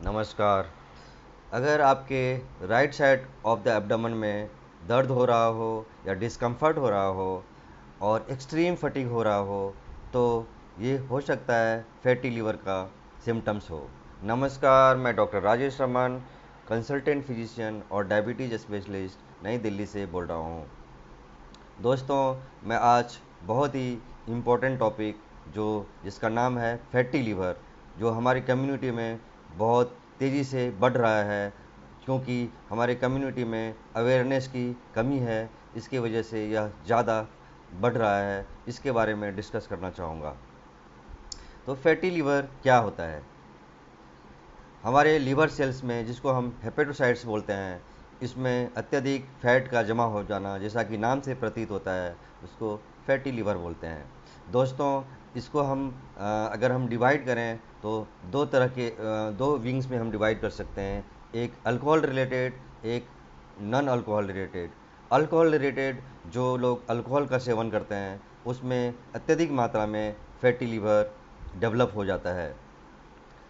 नमस्कार। अगर आपके right side of the abdomen में दर्द हो रहा हो या डिस्कम्फर्ट हो रहा हो और एक्सट्रीम फटीग हो रहा हो तो ये हो सकता है फैटी लीवर का सिम्टम्स हो। नमस्कार, मैं doctor Rajesh Raman, consultant physician और डायबिटीज़ स्पेशलिस्ट नई दिल्ली से बोल रहा हूँ। दोस्तों, मैं आज बहुत ही इम्पोर्टेंट टॉपिक जो जिसका नाम है फैटी लीवर, जो हमारी कम्युनिटी में बहुत तेज़ी से बढ़ रहा है क्योंकि हमारे कम्युनिटी में अवेयरनेस की कमी है। इसकी वजह से यह ज़्यादा बढ़ रहा है। इसके बारे में डिस्कस करना चाहूँगा। तो फैटी लीवर क्या होता है? हमारे लीवर सेल्स में, जिसको हम हेपेटोसाइट्स बोलते हैं, इसमें अत्यधिक फैट का जमा हो जाना, जैसा कि नाम से प्रतीत होता है, उसको फैटी लीवर बोलते हैं। दोस्तों, इसको हम अगर हम डिवाइड करें तो दो तरह के दो विंग्स में हम डिवाइड कर सकते हैं। एक अल्कोहल रिलेटेड, एक non alcohol related. Alcohol related, जो लोग अल्कोहल का सेवन करते हैं, उसमें अत्यधिक मात्रा में फैटी लीवर डेवलप हो जाता है।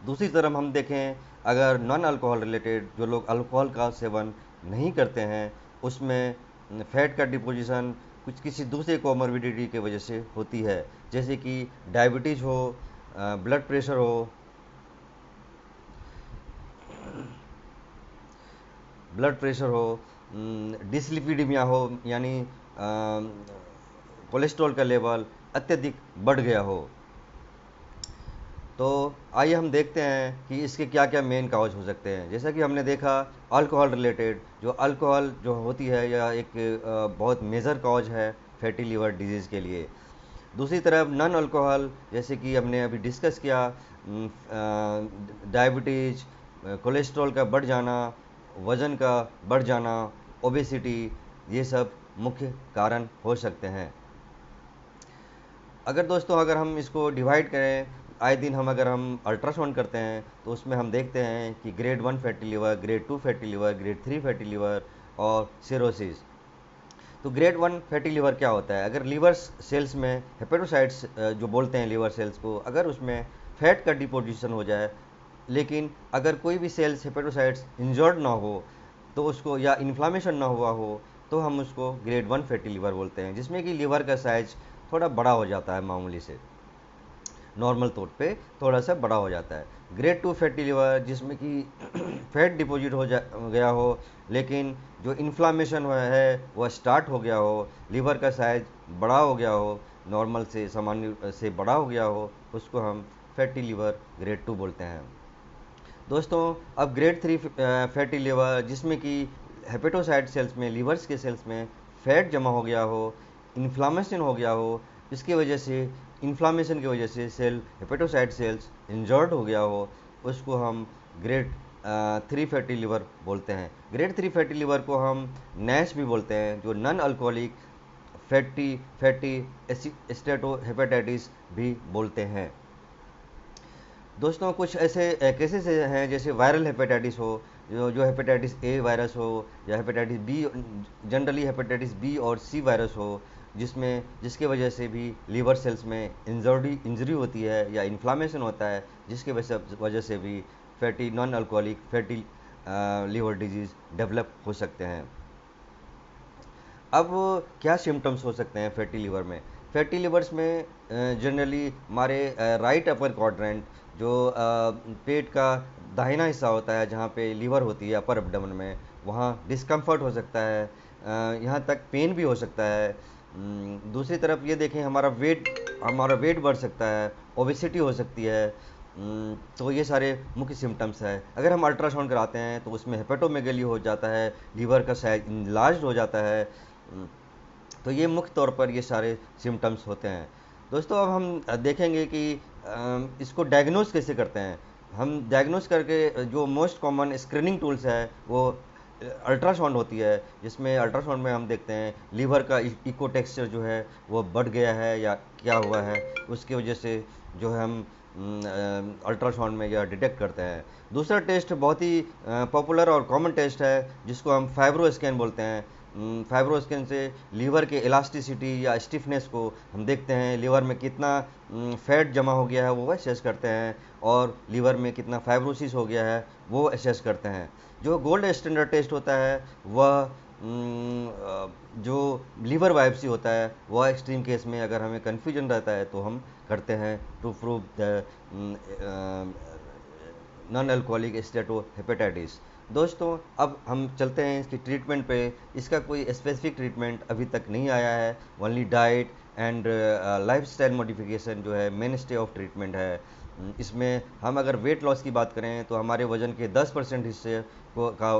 दूसरी तरफ हम देखें, अगर नॉन अल्कोहल रिलेटेड, जो लोग अल्कोहल का सेवन नहीं करते हैं, उसमें फैट का डिपोजिशन कुछ किसी दूसरे कोमोर्बिडिटी की वजह से होती है, जैसे कि डायबिटीज़ हो, ब्लड प्रेशर हो, डिसलिपिडीमिया हो, यानी कोलेस्ट्रॉल का लेवल अत्यधिक बढ़ गया हो। तो आइए हम देखते हैं कि इसके क्या क्या मेन काज हो सकते हैं। जैसा कि हमने देखा, अल्कोहल रिलेटेड, जो अल्कोहल जो होती है, यह एक बहुत मेजर कॉज है फैटी लीवर डिजीज़ के लिए। दूसरी तरफ नॉन अल्कोहल, जैसे कि हमने अभी डिस्कस किया, डायबिटीज, कोलेस्ट्रॉल का बढ़ जाना, वज़न का बढ़ जाना, ओबेसिटी, ये सब मुख्य कारण हो सकते हैं। अगर हम इसको डिवाइड करें, आए दिन अगर हम अल्ट्रासाउंड करते हैं तो उसमें हम देखते हैं कि grade 1 fatty liver, grade 2 fatty liver, grade 3 fatty liver और सिरोसिस। तो ग्रेड 1 फैटी लिवर क्या होता है? अगर लीवर सेल्स में हेपेटोसाइट्स जो बोलते हैं लीवर सेल्स को, अगर उसमें फैट का डिपोजिशन हो जाए, लेकिन अगर कोई भी सेल्स हेपेटोसाइट्स इंजर्ड ना हो, तो उसको, या इन्फ्लामेशन ना हुआ हो, तो हम उसको ग्रेड 1 फैटी लिवर बोलते हैं, जिसमें कि लीवर का साइज थोड़ा बड़ा हो जाता है, मामूली से, नॉर्मल तौर पे थोड़ा सा बड़ा हो जाता है। ग्रेड 2 फैटी लिवर, जिसमें कि फैट डिपॉजिट गया हो, लेकिन जो इन्फ्लामेशन हुआ है वह स्टार्ट हो गया हो, लीवर का साइज बड़ा हो गया हो, नॉर्मल से, सामान्य से बड़ा हो गया हो, उसको हम फैटी लिवर ग्रेड 2 बोलते हैं। दोस्तों, अब ग्रेड 3 फैटी लिवर, जिसमें कि हेपेटोसाइट सेल्स में, लीवर्स के सेल्स में फैट जमा हो गया हो, इन्फ्लामेशन हो गया हो, इसकी वजह से, इन्फ्लामेशन की वजह से सेल, हेपेटोसाइट सेल्स इंजर्ड हो गया हो, उसको हम ग्रेड 3 फैटी लिवर बोलते हैं। ग्रेड 3 फैटी लिवर को हम नैश भी बोलते हैं, जो नॉन अल्कोहलिक फैटी एस्टेटो हेपेटाइटिस भी बोलते हैं। दोस्तों, कुछ ऐसे केसेस हैं, जैसे वायरल हेपेटाइटिस हो, जो हेपेटाइटिस ए वायरस हो, या hepatitis B, generally hepatitis B और सी वायरस हो, जिसके वजह से भी लीवर सेल्स में इंजरी होती है या इन्फ्लामेशन होता है, जिसके वजह से भी non alcoholic fatty liver disease develop हो सकते हैं। अब क्या सिम्टम्स हो सकते हैं फैटी लीवर में? फैटी लिवर्स में जनरली हमारे राइट अपर क्वाड्रेंट, जो पेट का दाहिना हिस्सा होता है, जहाँ पे लीवर होती है अपर एब्डोमेन में, वहाँ डिस्कम्फर्ट हो सकता है, यहाँ तक पेन भी हो सकता है। दूसरी तरफ ये देखें, हमारा वेट बढ़ सकता है, ओबेसिटी हो सकती है। तो ये सारे मुख्य सिम्टम्स हैं। अगर हम अल्ट्रासाउंड कराते हैं तो उसमें हेपेटोमेगेली हो जाता है, लीवर का साइज इंलार्ज हो जाता है। तो ये मुख्य तौर पर ये सारे सिम्टम्स होते हैं। दोस्तों, अब हम देखेंगे कि इसको डायग्नोस कैसे करते हैं। हम डायग्नोस करके, जो मोस्ट कॉमन स्क्रीनिंग टूल्स है वो अल्ट्रासाउंड होती है, जिसमें अल्ट्रासाउंड में हम देखते हैं लीवर का इको टेक्सचर जो है वो बढ़ गया है या क्या हुआ है, उसकी वजह से जो है हम अल्ट्रासाउंड में यह डिटेक्ट करते हैं। दूसरा टेस्ट बहुत ही पॉपुलर और कॉमन टेस्ट है, जिसको हम फाइब्रो स्कैन बोलते हैं। फाइब्रोस्कैन से लीवर के इलास्टिसिटी या स्टिफनेस को हम देखते हैं, लीवर में कितना फैट जमा हो गया है वो असेस करते हैं, और लीवर में कितना फाइब्रोसिस हो गया है वो असेस करते हैं। जो गोल्ड स्टैंडर्ड टेस्ट होता है वह जो लीवर बायोप्सी होता है, वह एक्सट्रीम केस में अगर हमें कन्फ्यूजन रहता है तो हम करते हैं, to prove the non alcoholic steatohepatitis. दोस्तों अब हम चलते हैं इसकी ट्रीटमेंट पे। इसका कोई स्पेसिफिक ट्रीटमेंट अभी तक नहीं आया है, only diet and lifestyle modification जो है मेन स्टे ऑफ ट्रीटमेंट है। इसमें हम अगर वेट लॉस की बात करें तो हमारे वजन के 10% हिस्से का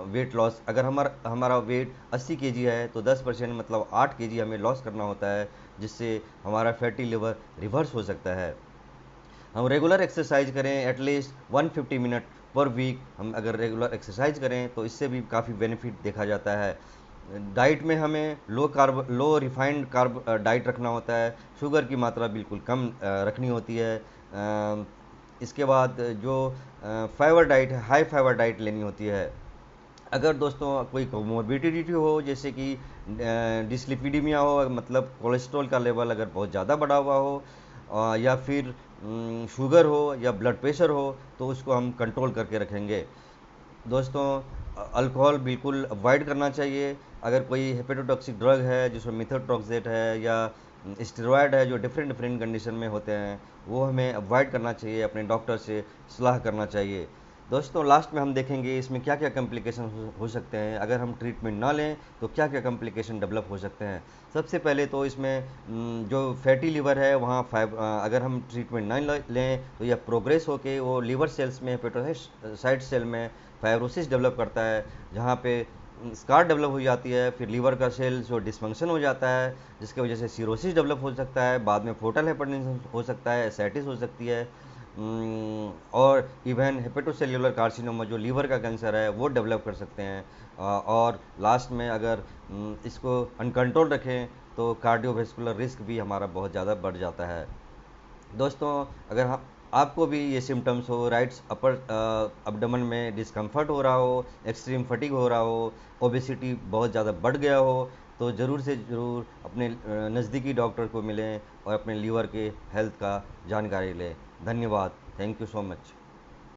वेट लॉस, अगर हमारा वेट 80 केजी है तो 10% मतलब 8 केजी हमें लॉस करना होता है, जिससे हमारा फैटी लिवर रिवर्स हो सकता है। हम रेगुलर एक्सरसाइज करें, एटलीस्ट 150 मिनट पर वीक हम अगर रेगुलर एक्सरसाइज करें तो इससे भी काफ़ी बेनिफिट देखा जाता है। डाइट में हमें लो रिफाइंड कार्ब डाइट रखना होता है, शुगर की मात्रा बिल्कुल कम रखनी होती है। इसके बाद जो फाइबर डाइट है, हाई फाइबर डाइट लेनी होती है। अगर दोस्तों कोई कोमोर्बिडिटी हो, जैसे कि डिस्लिपिडीमिया हो, मतलब कोलेस्ट्रॉल का लेवल अगर बहुत ज़्यादा बढ़ा हुआ हो, या फिर शुगर हो या ब्लड प्रेशर हो, तो उसको हम कंट्रोल करके रखेंगे। दोस्तों अल्कोहल बिल्कुल अवॉइड करना चाहिए। अगर कोई हेपेटोटॉक्सिक ड्रग है जिसमें मिथोट्रोक्सेट है या स्टेरॉयड है जो डिफरेंट डिफरेंट कंडीशन में होते हैं, वो हमें अवॉइड करना चाहिए, अपने डॉक्टर से सलाह करना चाहिए। दोस्तों लास्ट में हम देखेंगे इसमें क्या क्या कॉम्प्लिकेशन हो सकते हैं, अगर हम ट्रीटमेंट ना लें तो क्या क्या कॉम्प्लिकेशन डेवलप हो सकते हैं। सबसे पहले तो इसमें जो फैटी लीवर है वहाँ अगर हम ट्रीटमेंट ना लें तो यह प्रोग्रेस होके वो लीवर सेल्स में, हेपेटोसाइट सेल में फाइब्रोसिस डेवलप करता है, जहाँ पे स्कार डेवलप हो जाती है। फिर लीवर का सेल जो डिसफंक्शन हो जाता है, जिसकी वजह से सिरोसिस डेवलप हो सकता है, बाद में फोटल हाइपरटेंशन हो सकता है, एसाइटिस हो सकती है, और इवन हेपेटोसेल्युलर कार्सिनोमा जो लीवर का कैंसर है वो डेवलप कर सकते हैं। और लास्ट में अगर इसको अनकंट्रोल रखें तो कार्डियोवेस्कुलर रिस्क भी हमारा बहुत ज़्यादा बढ़ जाता है। दोस्तों अगर आपको भी ये सिम्टम्स हो, राइट्स अपर अब्डोमेन में डिस्कम्फर्ट हो रहा हो, एक्सट्रीम फटीग हो रहा हो, ओबेसिटी बहुत ज़्यादा बढ़ गया हो, तो ज़रूर से ज़रूर अपने नज़दीकी डॉक्टर को मिलें और अपने लीवर के हेल्थ का जानकारी लें। धन्यवाद। Thank you so much.